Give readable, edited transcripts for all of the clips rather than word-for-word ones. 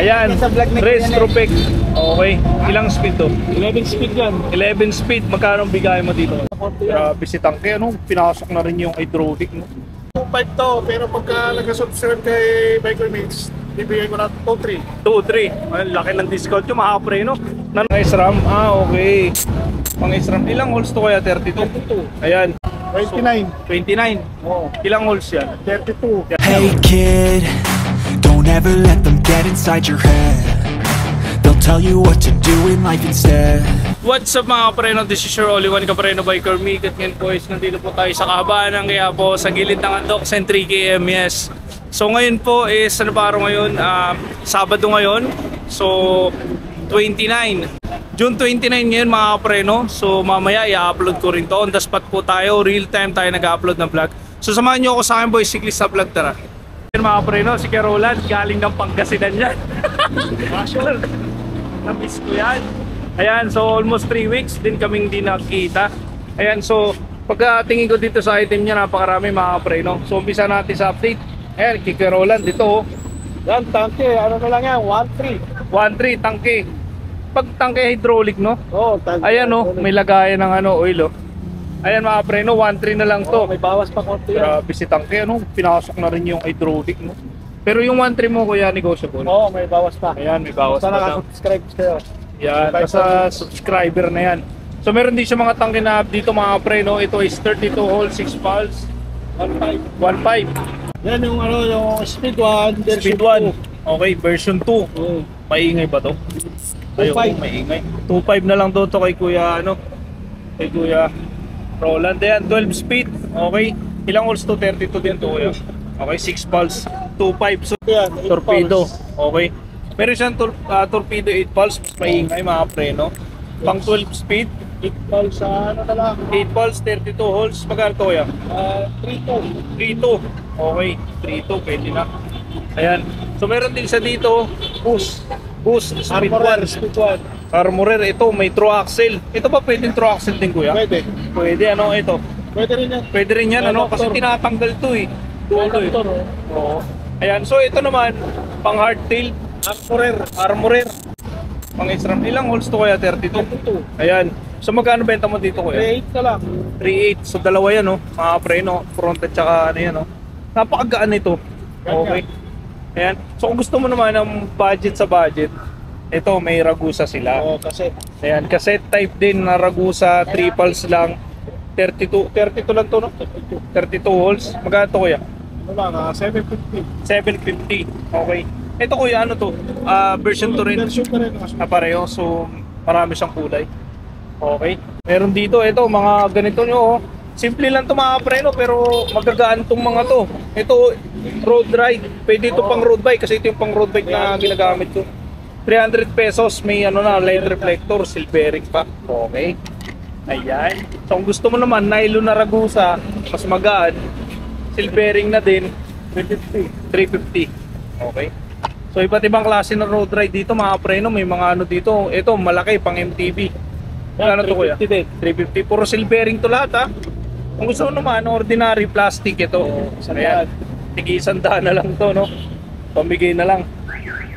Ayan, Restropec. Okay, ilang speed to? 11 speed yan. 11 speed, magkano bigay mo dito? Grabe si tangke, ano? Pinasok na rin yung hydraulic, no? 2.5 to, pero pagka nag-subscribe kay Biker Mates, bibigay ko na 2.3. 2.3. Ay, laki ng discount yung mahapre, no? Pang-SRAM, okay. Pang-SRAM, ilang holes to kaya? 32? Ayan. 29. 29. Oh. Ilang holes yan? 32. Hey kid, don't ever let them get inside your head. They'll tell you what to do in life instead. What's up mga kapreno? This is your only one kapreno Biker Me. At ngayon po is nandito po tayo sa kahabaan ng Quiapo sa gilid ng Andox and 3KM, yes. So ngayon po is ano pa araw ngayon? Sabado ngayon. So 29. June 29 ngayon mga kapreno. So mamaya i-upload ko rin to. On the spot po tayo. Real time tayo nag-upload ng vlog. So samahan nyo ako sa akin boys, cyclist sa vlog, tara. Ngayon mga kapreno, si Kuya Roland galing ng Pangasinan yan. Na-miss ko yan. Ayan, so almost 3 weeks din kaming di nakita. Ayan, so pagkatingin ko dito sa item niya, napakarami mga kapreno. So umpisa natin sa update. Ayan, kay Kuya Roland dito. Yan, tangke. Ano na lang yan? 1.3. 1.3 tangke. Pag tangke hydraulic, no? Oo, tangke. Ayan, no? May lagayan ng ano, oil, oh. Ayan mga kapreno, 1.3 na lang to. May bawas pa konti yan. Grabe si tangke, ano? Pinasok na rin yung hydraulic, no? Pero yung 1.3 mo, kuya, negotiable. Oo, may bawas pa. Ayan, may bawas Basta pa. nakasubscribe kayo. Yan, nasa subscriber na yan. So meron din siya mga tangke na dito mga kapreno. Ito is 32 hole, 6 pulse. 1.5. 1.5. Yan yung ano, yung speed 1, Speed 1. Okay, version 2. Oo. Maingay ba to? 2.5. Maingay. 2.5 na lang to kay kuya, ano? Kay kuya Roland. Yan, 12 speed. Okay. Ilang holes to? 32 din to kuya. Okay, 6 pulse. 2.5. So, Yan, 8 torpedo. pulse. Okay. Meron siyang torpedo 8 pulse. Mas maingay mga preno. Pang 12 speed. 8 pulse sa ano na lang. 8 pulse, 32 holes. Magkano to kuya? 3.2. 3.2. Okay. 3.2. Pwede na. Ayan. So meron din siya dito. Boost. Speed 1. Speed 1. Armorer. Ito may throw axle. Ito ba pwedeng throw axle din kuya? Pwede. Pwede, ano ito? Pwede rin yan. Pwede rin yan, ano? Kasi tinatanggal to eh. Dulo eh. Oo. Ayan, so ito naman, pang hardtail. Armorer. Pang SRAM. Ilang holes to kaya? 32? Ayan. So magkano benta mo dito kuya? 3.8 na lang. 3.8. So dalawa yan, no? Mga preno. Front at saka ano yan, no? Napakagaan nito. Okay. Ayan. So kung gusto mo naman ng budget sa budget, ito may Ragusa sila. Oo, kasi Ayan, cassette type din na Ragusa, 3 pulse lang. 32 lang to, no? 32 holes. Magkano to kuya? ano lang, 750. 750. Okay. Ito kuya, ano to? Version 2 rin. Version pa rin. Pareho. So, marami siyang kulay. Okay. Meron dito, ito, mga ganito nyo, oh. Simple lang to mga preno, pero magagaan tong mga to. Ito, road ride. Pwede ito pang road bike kasi ito yung pang road bike na ginagamit ko. 300 pesos, may ano na, light reflector, silveric pa. Okay. Ayan. So kung gusto mo naman, nylon na Ragusa, mas magaan. Silvering na din, 350. Okay. So iba't ibang klase ng road ride dito mga preno, may mga ano dito. Ito malaki pang MTB. Ano to kuya? 350. Puro silvering to lahat ha. Kung gusto mo naman, ordinary plastic ito. Ayan. Tigi 100 na lang to, no? Pamigay na lang.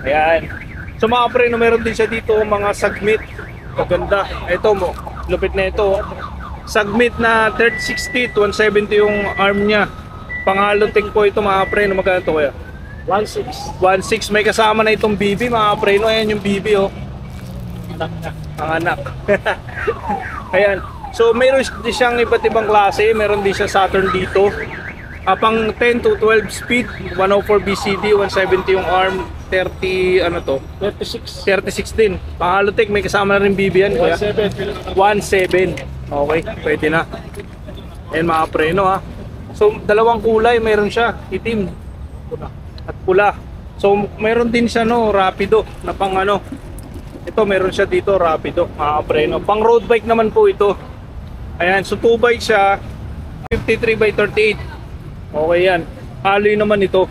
Ayan. So mga preno, meron din siya dito mga Sagmit. Maganda. Ito mo, lupit na ito. Sagmit na 3060, 170 yung arm niya. Pangalotek po ito mga preno. Magkano to kuya? 1.6. 1.6. May kasama na itong BB mga preno. Ayan yung BB, oh. Ang anak. Ayan. So mayroon din siyang iba't ibang klase. Meron din siya Saturn dito. Pang 10 to 12 speed, 104 BCD, 170 yung arm, 30 ano to? 36 din. Pangalotek, may kasama na rin BB yan kuya. 1.7. Okay, pwede na. Ayan mga preno ha. So dalawang kulay meron siya, itim at pula. So meron din siya no, rapido na pang ano. Ito meron siya dito, rapido mga preno. Pang road bike naman po ito. Ayan, so 2 bike siya, 53/38. Okay yan. Alloy naman ito.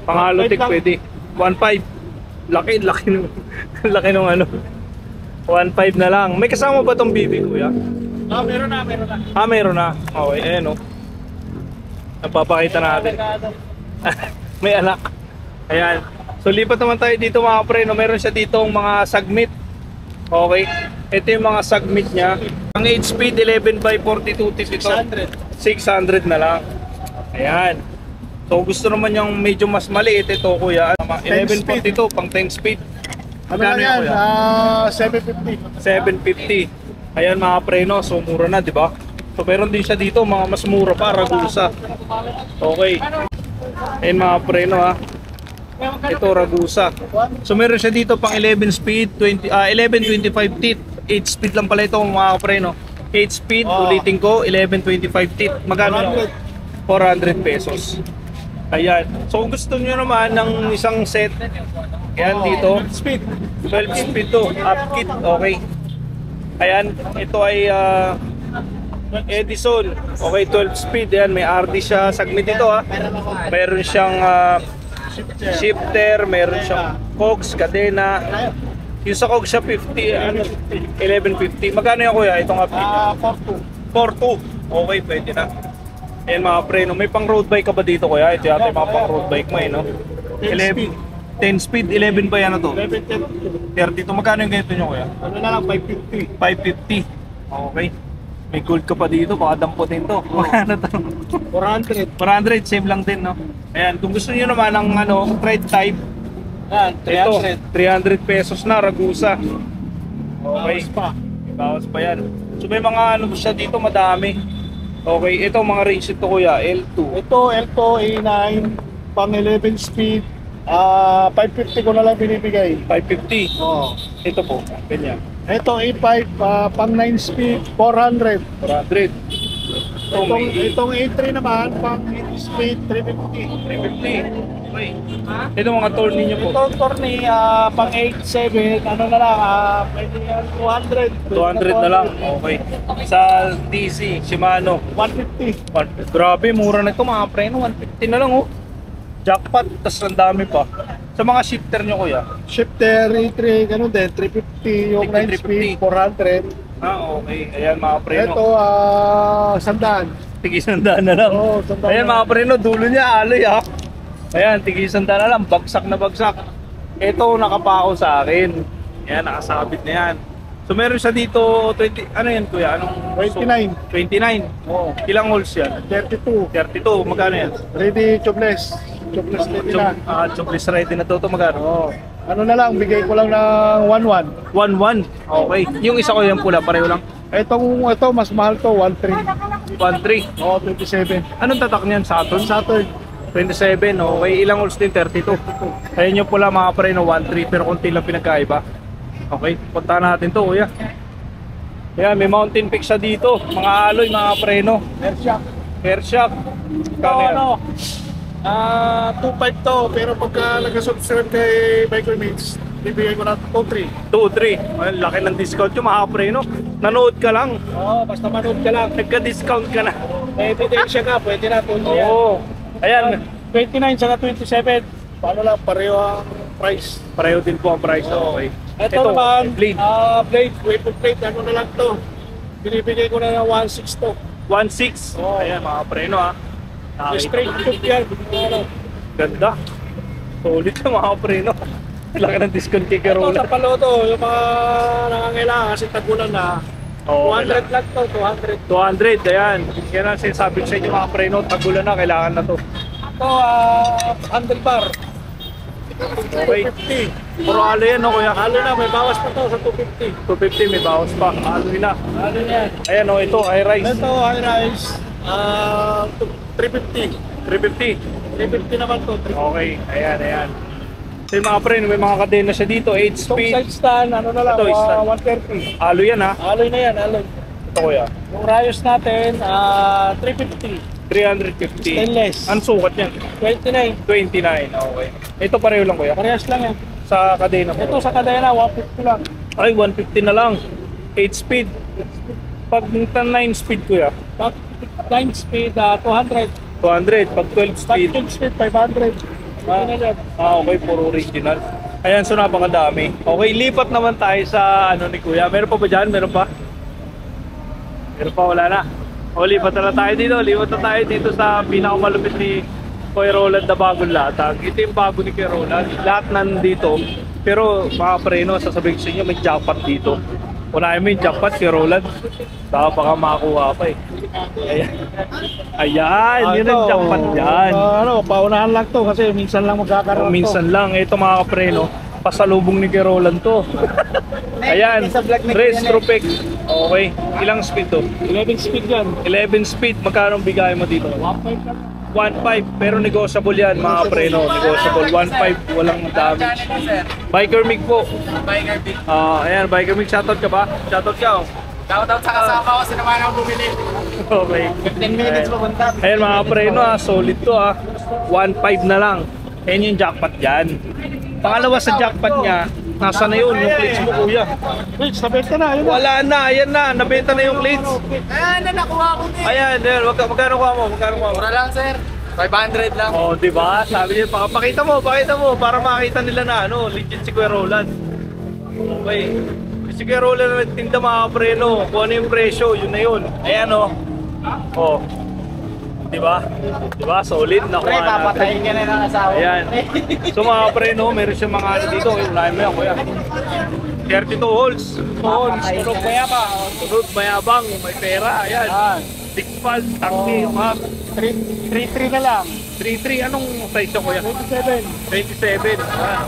Pangalotek pwede. 1.5. Laki nung laki nung ano. 1.5 na lang. May kasama ba tong BB kuya? Meron na. Meron na. Okay, ayan oh. Napapakita natin. May anak. Ayan. So lipat naman tayo dito mga preno. Meron siya ditong mga sagmit. Okay. Ito yung mga sagmit niya. Ang 8-speed 11x42 tip ito. 600 na lang. Ayan. So gusto naman yung medyo mas maliit ito kuya. 1142 pang 10 speed. Ano lang yan? kuya? 750. 750. Ayan mga preno. So mura na, di ba? So meron din siya dito mga mas mura pa, Ragusa. Okay. Ayan mga preno ha. Ito Ragusa. So meron siya dito pang 11 speed, 1125 teeth. 8 speed lang pala ito mga preno. 8 speed, ulitin ko, 1125 teeth. Magkano? 400 pesos. Ayan. So kung gusto niyo naman ng isang set, ayan dito, 12 speed to, up kit, okay. Ayan, ito ay Edison, okay, 12 speed, ayan, may RD siya, sagmit ito ha. Meron siyang shifter, meron siyang cogs, kadena. Yung sa cogs siya 1150. Magkano yan kuya, itong up kit? 42. Okay, pwede na. Ayan mga preno, may pang road bike ka ba dito kuya? Ito yata yung mga pang road bike mo no? 10 speed, 11 ba yan na to? 32, magkano yung ganito nyo kuya? Ano na lang, 550. 550. Okay. May gold ka pa dito, baka damputin to. Ano to? 400. 400, same lang din no? Ayan, kung gusto nyo naman ng thread type, Yan, ito, 300 pesos na, Ragusa. Okay. Bawas pa. May bawas pa yan. So may mga ano siya dito, madami. Okay, ito mga range ito kuya, L2. Ito, L2, A9, pang 11 speed. 550 ko na lang binibigay. 550. Oh. Ito po, ganyan. Ito, A5, pang 9 speed, 400. 400. Itong A3 naman, pang 8 speed, 350. 350. Okay. Ito mga tour ninyo po. Itong Tourney, pang 8.7, ano na lang, pwede yan, 200. 200 na lang. Okay. Sa DC, Shimano. 150. Grabe, mura na ito mga preno. 150 na lang oh. Jackpot, tas ang dami pa. Sa mga shifter nyo kuya. Shifter, A3, ganun din, 350, yung 9 speed, 400. Okay. Ayan mga preno. Ito, sandaan. Tig-100 na lang. Oo, 100 Ayan na mga preno, dulo niya, aloy ha. Ayan, tig-100 na lang. Bagsak na bagsak. Ito, nakapako sa akin. Ayan, nakasabit na yan. So meron siya dito, 20, ano yan kuya? Anong 29. 29. Oo. Ilang holes yan? 32. 32. Magkano yan? Ready, tubeless. Tubeless ready na. Chocolates ready na to magkano? Oo. Ano na lang, bigay ko lang ng 1.1. 1-1. Okay. Yung isa ko yung pula, pareho lang. Ito, mas mahal to, 1.3. 1-3. Oo, 27. Anong tatak niyan? Saturn? Saturn. 27. Okay. Ilang holes din? 32. Ayun yung pula mga preno, 1-3. Pero konti lang pinagkaiba. Okay. Punta natin to kuya. Ayan, may mountain peak siya dito. Mga alloy, mga preno. Airshock. Airshock. Ito, ano, 2.5 to, pero pagka nag-subscribe kay Bike Mates, bibigay ko na 2.3. 2-3. Well, laki ng discount yung mga preno. Nanood ka lang. Oo, basta manood ka lang. Nagka-discount ka na. May ebidensya ka, pwede na, tuloy yan. Oo. Ayan. 29 saka 27. Paano lang, pareho ang price. Pareho din po ang price. Okay. Ito naman, blade. blade, weapon blade, ano na lang to. Binibigay ko na ng 1.6 to. 1.6. Oo. Ayan mga preno ha. Straight tube yan. Ano. Ganda. Solid yung mga preno. Laki ng discount kay Ito Carola. sa paloto, yung mga nangangailangan kasi tagulan na. Oo, 200 lang to, 200. 200, ayan. Yan ang sinasabi ko sa inyo mga preno. Tagulan na, kailangan na to. Ito, handlebar. Okay. 250. Puro alo yan no kuya. Halo na, may bawas pa to sa 250. 250 may bawas pa. Alo na. Halo yan. Ayan o, ito, high rise. Ito, high rise. 350. 350. 350 naman to. 350. Okay, ayan. So yung mga preno, may mga kadena siya dito. 8 Itong speed. side stand, ano na lang, Ito, stand. 130. Alo yan ha. Aloy na yan, aloy. Ito kuya. Yung rayos natin, 350. 350. Stainless. Ang sukat niyan? 29. 29. Okay. Ito pareho lang kuya. Parehas lang yan. Sa kadena mo. Ito sa kadena, 150 lang. Ay, 150 na lang. 8 speed. Pag 9 speed kuya, Pag 9 speed, 200. 200. Pag 12 Pag speed, 10 speed, 500. okay, puro original. Ayan, so napakadami. Okay, lipat naman tayo sa ano ni kuya. Meron pa ba dyan? Meron pa? Meron pa, wala na. O, lipat na tayo dito. Lipat na tayo dito sa pinakamalupit ni Kuya Roland na bagong latag. Ito yung bago ni Kuya Roland. Lahat nandito. Pero mga preno, sasabihin ko sa inyo, may jackpot dito. Unahin mo yung jackpot, Kuya Roland. Baka makakuha pa eh. Ayan. Ayan, yun ang jackpot yan. Paunahan lang to kasi minsan lang magkakaroon to. Minsan lang, ito mga kapreno, pasalubong ni Kuya Roland to. Ayan, Restrofix. Okay, ilang speed to? 11 speed yan. 11 speed, magkano bigay mo dito? 1.5, pero negotiable yan mga preno, negotiable. 1.5, walang damage. Biker Mig po. Biker Big. Ayan, Biker Mig, shoutout ka ba? Shoutout ka oh. Shoutout sa kasama ko, sinamahan ako bumili. Okay. 15 minutes papunta. Ayan mga preno solid to 1.5 na lang. Ayan yung jackpot dyan. Pangalawa sa jackpot niya, nasa na yun, yung plates mo kuya. Wait, nabenta na. Ayun na. Wala na, ayan na, nabenta na yung plates. Ayan na, nakuha ko din. Ayan, magkano kuha mo? Magkano kuha mo? Mura lang, sir. 500 lang. Oh, di ba? Sabi niya, pakita mo para makita nila na legit si Kuya Roland. Okay. Si Kuya Roland na nagtinda mga preno, kung ano yung presyo, yun na yun. Ayan oh. Di ba? Di ba? Solid na Pre, papatayin ka na ng asawa. Ayan. So mga preno, meron siyang mga dito. Unahin mo yan, kuya. 32 holes. 2 holes. Turog mayabang. Turog mayabang. May pera. Ayan. Big pal. Tangki. Yung hub. 3-3 na lang. 3-3. Anong size siya, kuya? 27. 27. Ayan.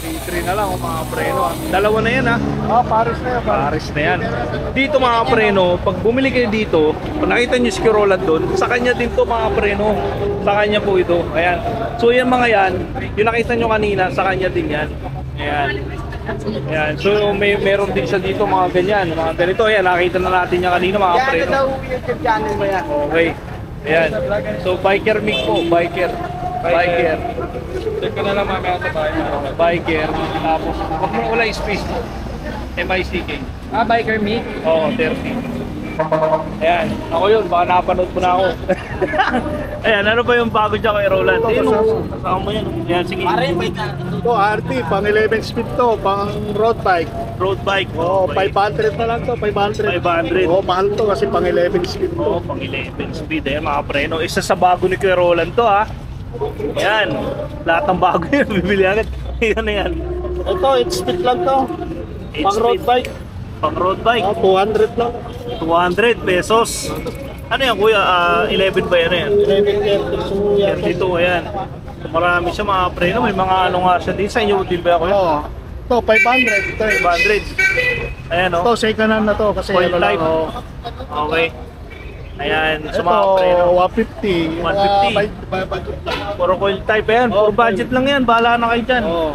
3-3 na lang mga preno. Dalawa na yan Paris na yan. Paris na yan. Dito mga preno, pag bumili kayo dito, pag nakita nyo si Roland doon, sa kanya din to mga preno. Sa kanya po ito. Ayan. So yan mga yan, yung nakita nyo kanina, sa kanya din yan. Ayan. Ayan. So meron din siya dito mga ganyan. Mga ganito. Ayan, nakita na natin niya kanina mga preno. Yan na daw YouTube channel mo yan. Okay. Ayan. So Biker Mig po. Biker. Check ka na lang mamaya sa bahay. Biker. Tapos, wag mo wala yung space. MICK. Biker Me? Oo, 30. Ayan, ako yun, baka napanood mo na ako. Ayan, ano ba yung bago dyan kay Roland? Ayun, kasama mo yan. Ayan, sige. Pare, wait na. Ito, RT, pang 11 speed to, pang road bike. Road bike. Oh, Okay. 500 na lang to, 500. 500. Oh, mahal to kasi pang 11 speed Oo, to. pang 11 speed. Ayan, mga preno. Isa sa bago ni Kuya Roland to, Ayan, lahat ng bago yun, bibili agad. Ayan na yan. Ito, 8 speed lang to. 8 Pang road speed. bike. Pang road bike. Oh, 200 lang. 200 pesos. Ano yan, kuya? 11 ba yan? 11, 30. So, yan. 32, ayan. So, marami siya mga preno. May mga ano nga siya din. Sa inyo din ba kuya? Oh, ito, 500. Ito, 500. Ayan ito, second hand na to kasi Coil ano lang. type. Oh. Okay. Ayan. So Ito, mga preno. 150. 150. Puro coil type. Ayan. Puro budget lang yan. Bahala na kayo dyan. Oh.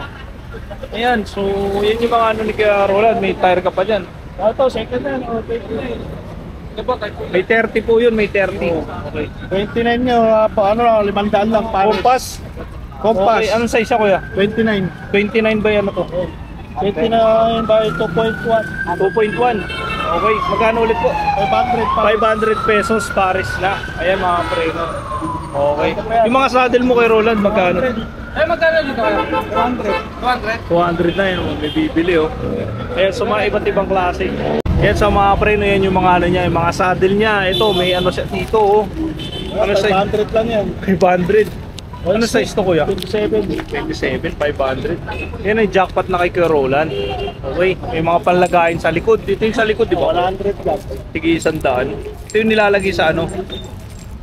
Ayan. So yan yung mga ano ni Kuya Roland. May tire ka pa dyan. Ito, second hand. Oh, 29. May 30 po yun. May 30. Okay. 29 nyo, ano lang, 500 lang. Compass. Compass. Okay. Anong size siya kuya? 29. 29 ba yan to? 29 by 2.1. 2.1. Okay. Magkano ulit po? 500 pa. 500 pesos Paris na. Ayan mga preno. Okay. Yung mga saddle mo kay Roland, magkano? Magkano dito kaya? 200. 200 na yun. May bibili Ayan, so mga iba't ibang klase. Ayan, sa mga preno, yan yung mga ano niya, yung mga saddle niya. Ito, may ano siya dito Ano size? 500 lang yan. 500. Ano size to kuya? 27. 27, 500. Yan ay jackpot na kay Kuya Roland. Okay, may mga panlagayin sa likod. Dito yung sa likod, di ba? 100 lang. Sige, 100. Ito yung nilalagay sa ano.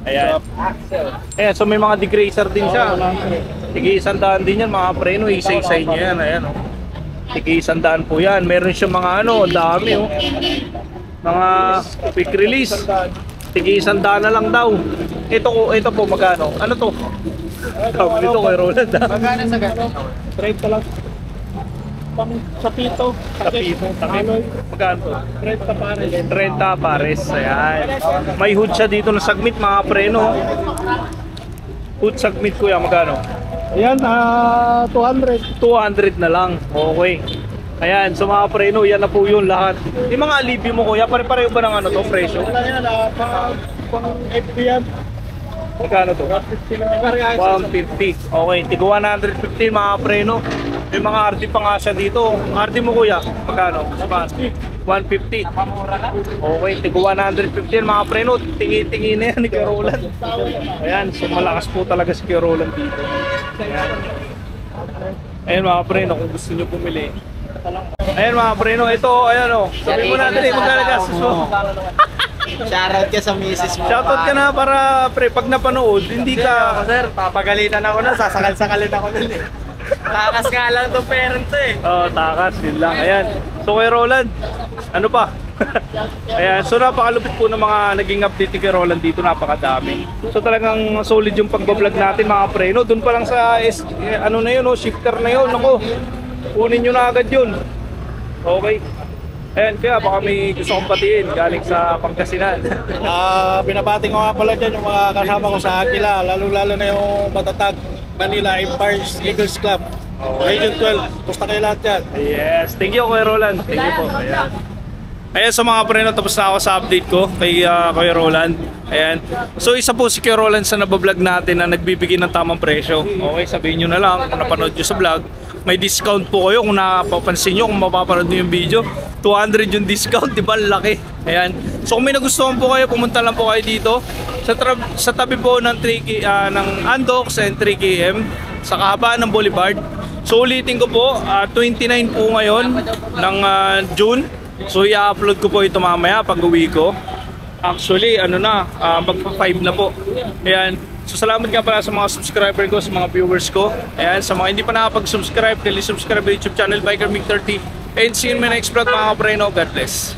Ayan. Ayan, so may mga degrazer din siya. 100. Sige, 100 din yan mga preno. Isa-isa niya yan. Ayan Sige, 100 po yan. Meron siya mga ano, dami mga quick release. Sige, 100 na lang daw. Ito po magkano? Ano to? Sabi nito kay Roland Magkano sa gano'n? 30 lang. Pang sa pito. Tapito, takip. Magkano to? 30 pare. 30 pares. Ayan. May hood siya dito na sagmit mga preno. Hood sagmit kuya, magkano? Ayan, 200. 200 na lang. Okay. Ayan, so mga preno, yan na po yun lahat. Yung mga alibyo mo kuya, pare-pareho ba ng ano to, presyo? Wala yan, pang FB yan. Magkano to? 150. Okay, tigo 115 mga preno. May mga RD pa nga siya dito. RD mo kuya, magkano? 150. Okay, tigo 115 mga preno. Tingi-tingi na yan ni Kuya Roland. Ayan, so malakas po talaga si Kuya Roland dito. Ayan. Ayan mga preno, kung gusto nyo pumili. Ayan mga preno, ito, ayan o. Sabi mo natin eh, magkano gastos mo? Shoutout ka sa misis mo. Shoutout ka na para pre, pag napanood, hindi ka... Sir, papagalitan ako na, sasakal-sakalin ako nun eh. Takas nga lang itong parent to eh. Takas, yun lang. Ayan. So kay Roland, ano pa? Ayan, so napakalupit po ng mga naging update kay Roland dito, napakadami. So talagang solid yung pagbablog natin mga pre, no? Doon pa lang sa, ano na yun, no? Shifter na yun, ako. Kunin nyo na agad yun. Okay. Ayan, kaya baka may gusto kong batiin galing sa Pangasinan. Binabati ko nga pala dyan yung mga kasama ko sa Aquila, lalo-lalo na yung matatag Manila Empires Eagles Club. Region 12, pusta kayo lahat yan. Yes, thank you Kuya Roland. Thank you po. Ayan. Ayan, so mga pre, tapos na ako sa update ko kay Kuya Roland. Ayan. So isa po si Kuya Roland sa nabablog natin na nagbibigay ng tamang presyo. Okay, sabihin nyo na lang kung napanood nyo sa vlog. May discount po kayo kung napapansin nyo, kung mapapanood nyo yung video. 200 yung discount, di ba? Laki. Ayan. So kung may nagustuhan po kayo, pumunta lang po kayo dito sa tabi po ng ng Andox and 3KM sa kahabaan ng Boulevard. So ulitin ko po, 29 po ngayon ng June. So i-upload ko po ito mamaya pag uwi ko. Actually, ano na, magpa-5 na po. Ayan. So salamat nga pala sa mga subscriber ko, sa mga viewers ko. Ayan, sa mga hindi pa nakapag-subscribe, please subscribe sa YouTube channel Biker Mig 30. And see you in my next vlog mga kapreno. God bless.